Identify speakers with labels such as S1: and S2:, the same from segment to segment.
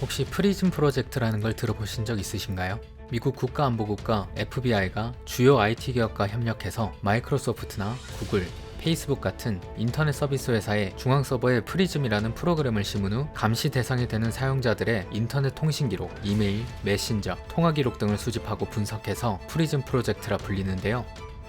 S1: 혹시 프리즘 프로젝트라는 걸 들어보신 적 있으신가요? 미국 국가안보국과 FBI가 주요 IT 기업과 협력해서 마이크로소프트나 구글, 페이스북 같은 인터넷 서비스 회사의 중앙 서버에 프리즘이라는 프로그램을 심은 후 감시 대상이 되는 사용자들의 인터넷 통신 기록, 이메일, 메신저, 통화 기록 등을 수집하고 분석해서 프리즘 프로젝트라 불리는데요.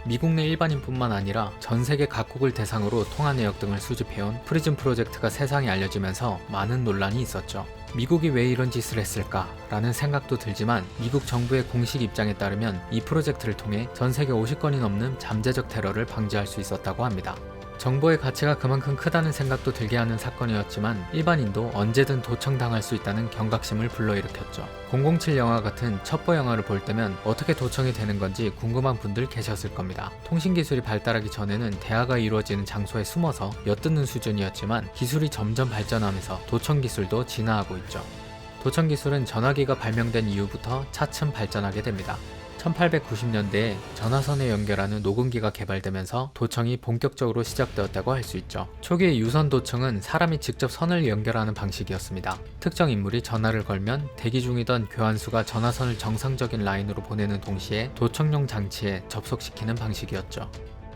S1: 미국 내 일반인뿐만 아니라 전 세계 각국을 대상으로 통화 내역 등을 수집해온 프리즘 프로젝트가 세상에 알려지면서 많은 논란이 있었죠. 미국이 왜 이런 짓을 했을까? 라는 생각도 들지만 미국 정부의 공식 입장에 따르면 이 프로젝트를 통해 전 세계 50건이 넘는 잠재적 테러를 방지할 수 있었다고 합니다. 정보의 가치가 그만큼 크다는 생각도 들게 하는 사건이었지만 일반인도 언제든 도청당할 수 있다는 경각심을 불러일으켰죠. 007 영화 같은 첩보 영화를 볼 때면 어떻게 도청이 되는 건지 궁금한 분들 계셨을 겁니다. 통신기술이 발달하기 전에는 대화가 이루어지는 장소에 숨어서 엿듣는 수준이었지만 기술이 점점 발전하면서 도청기술도 진화하고 있죠. 도청기술은 전화기가 발명된 이후부터 차츰 발전하게 됩니다. 1890년대에 전화선에 연결하는 녹음기가 개발되면서 도청이 본격적으로 시작되었다고 할 수 있죠. 초기의 유선 도청은 사람이 직접 선을 연결하는 방식이었습니다. 특정 인물이 전화를 걸면 대기 중이던 교환수가 전화선을 정상적인 라인으로 보내는 동시에 도청용 장치에 접속시키는 방식이었죠.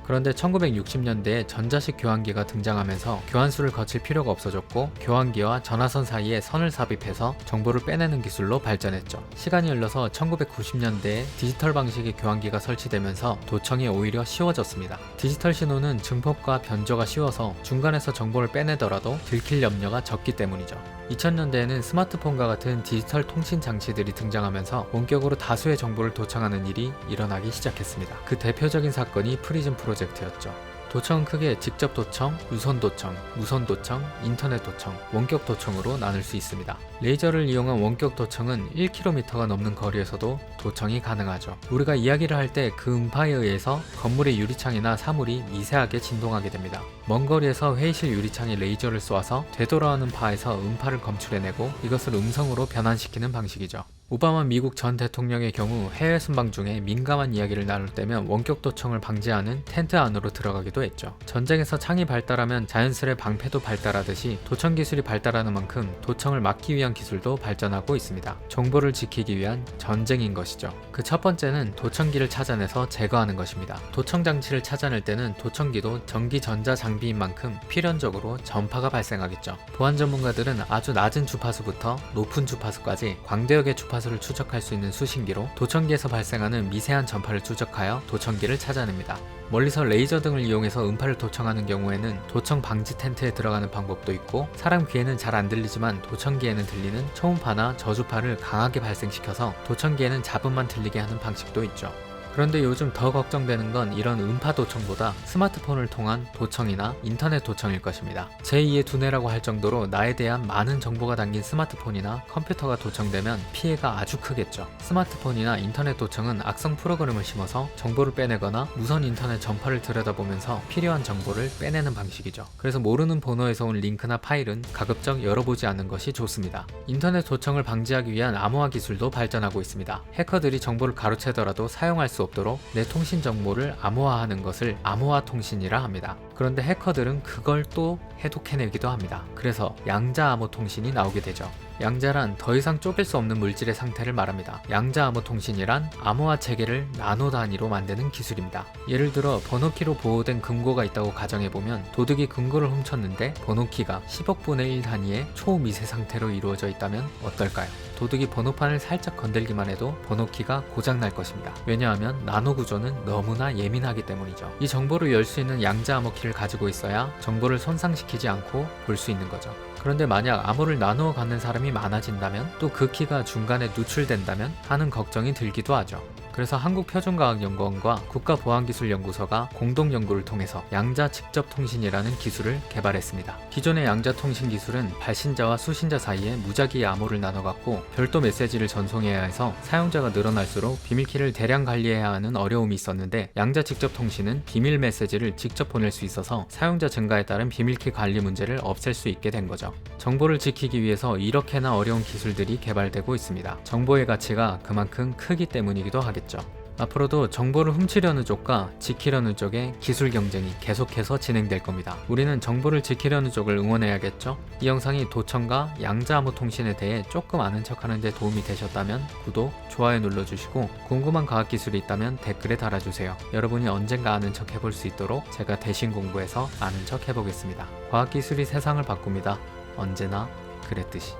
S1: 그런데 1960년대에 전자식 교환기가 등장하면서 교환수를 거칠 필요가 없어졌고 교환기와 전화선 사이에 선을 삽입해서 정보를 빼내는 기술로 발전했죠. 시간이 흘러서 1990년대에 디지털 방식의 교환기가 설치되면서 도청이 오히려 쉬워졌습니다. 디지털 신호는 증폭과 변조가 쉬워서 중간에서 정보를 빼내더라도 들킬 염려가 적기 때문이죠. 2000년대에는 스마트폰과 같은 디지털 통신 장치들이 등장하면서 본격으로 다수의 정보를 도청하는 일이 일어나기 시작했습니다. 그 대표적인 사건이 프리즘 프로젝트였죠. 도청은 크게 직접 도청, 유선 도청, 무선 도청, 인터넷 도청, 원격 도청으로 나눌 수 있습니다. 레이저를 이용한 원격 도청은 1km가 넘는 거리에서도 도청이 가능하죠. 우리가 이야기를 할 때 그 음파에 의해서 건물의 유리창이나 사물이 미세하게 진동하게 됩니다. 먼 거리에서 회의실 유리창에 레이저를 쏘아서 되돌아오는 파에서 음파를 검출해내고 이것을 음성으로 변환시키는 방식이죠. 오바마 미국 전 대통령의 경우 해외 순방 중에 민감한 이야기를 나눌 때면 원격 도청을 방지하는 텐트 안으로 들어가기도 했죠. 전쟁에서 창이 발달하면 자연스레 방패도 발달하듯이 도청 기술이 발달하는 만큼 도청을 막기 위한 기술도 발전하고 있습니다. 정보를 지키기 위한 전쟁인 것이죠. 그 첫 번째는 도청기를 찾아내서 제거하는 것입니다. 도청 장치를 찾아낼 때는 도청기도 전기 전자 장비인 만큼 필연적으로 전파가 발생하겠죠. 보안 전문가들은 아주 낮은 주파수부터 높은 주파수까지 광대역의 주파수를 추적할 수 있는 수신기로 도청기에서 발생하는 미세한 전파를 추적하여 도청기를 찾아냅니다. 멀리서 레이저 등을 이용해서 음파를 도청하는 경우에는 도청 방지 텐트에 들어가는 방법도 있고 사람 귀에는 잘 안 들리지만 도청기에는 들리는 초음파나 저주파를 강하게 발생시켜서 도청기에는 잡음만 들리게 하는 방식도 있죠. 그런데 요즘 더 걱정되는 건 이런 음파 도청보다 스마트폰을 통한 도청이나 인터넷 도청일 것입니다. 제2의 두뇌라고 할 정도로 나에 대한 많은 정보가 담긴 스마트폰이나 컴퓨터가 도청되면 피해가 아주 크겠죠. 스마트폰이나 인터넷 도청은 악성 프로그램을 심어서 정보를 빼내거나 무선 인터넷 전파를 들여다보면서 필요한 정보를 빼내는 방식이죠. 그래서 모르는 번호에서 온 링크나 파일은 가급적 열어보지 않는 것이 좋습니다. 인터넷 도청을 방지하기 위한 암호화 기술도 발전하고 있습니다. 해커들이 정보를 가로채더라도 사용할 수 없도록 내 통신 정보를 암호화하는 것을 암호화 통신이라 합니다. 그런데 해커들은 그걸 또 해독해내기도 합니다. 그래서 양자 암호 통신이 나오게 되죠. 양자란 더 이상 쪼갤 수 없는 물질의 상태를 말합니다. 양자 암호 통신이란 암호화 체계를 나노 단위로 만드는 기술입니다. 예를 들어 번호키로 보호된 금고가 있다고 가정해보면 도둑이 금고를 훔쳤는데 번호키가 10억분의 1 단위의 초미세 상태로 이루어져 있다면 어떨까요? 도둑이 번호판을 살짝 건들기만 해도 번호키가 고장날 것입니다. 왜냐하면 나노 구조는 너무나 예민하기 때문이죠. 이 정보를 열 수 있는 양자 암호키를 가지고 있어야 정보를 손상시키지 않고 볼 수 있는 거죠. 그런데 만약 암호를 나누어 갖는 사람이 많아진다면 또 그 키가 중간에 누출된다면 하는 걱정이 들기도 하죠. 그래서 한국표준과학연구원과 국가보안기술연구소가 공동 연구를 통해서 양자 직접 통신이라는 기술을 개발했습니다. 기존의 양자 통신 기술은 발신자와 수신자 사이에 무작위의 암호를 나눠 갖고 별도 메시지를 전송해야 해서 사용자가 늘어날수록 비밀키를 대량 관리해야 하는 어려움이 있었는데 양자 직접 통신은 비밀 메시지를 직접 보낼 수 있어서 사용자 증가에 따른 비밀키 관리 문제를 없앨 수 있게 된 거죠. 정보를 지키기 위해서 이렇게나 어려운 기술들이 개발되고 있습니다. 정보의 가치가 그만큼 크기 때문이기도 하겠죠. 앞으로도 정보를 훔치려는 쪽과 지키려는 쪽의 기술 경쟁이 계속해서 진행될 겁니다. 우리는 정보를 지키려는 쪽을 응원해야겠죠? 이 영상이 도청과 양자암호통신에 대해 조금 아는 척하는 데 도움이 되셨다면 구독, 좋아요 눌러주시고 궁금한 과학기술이 있다면 댓글에 달아주세요. 여러분이 언젠가 아는 척 해볼 수 있도록 제가 대신 공부해서 아는 척 해보겠습니다. 과학기술이 세상을 바꿉니다. 언제나 그랬듯이.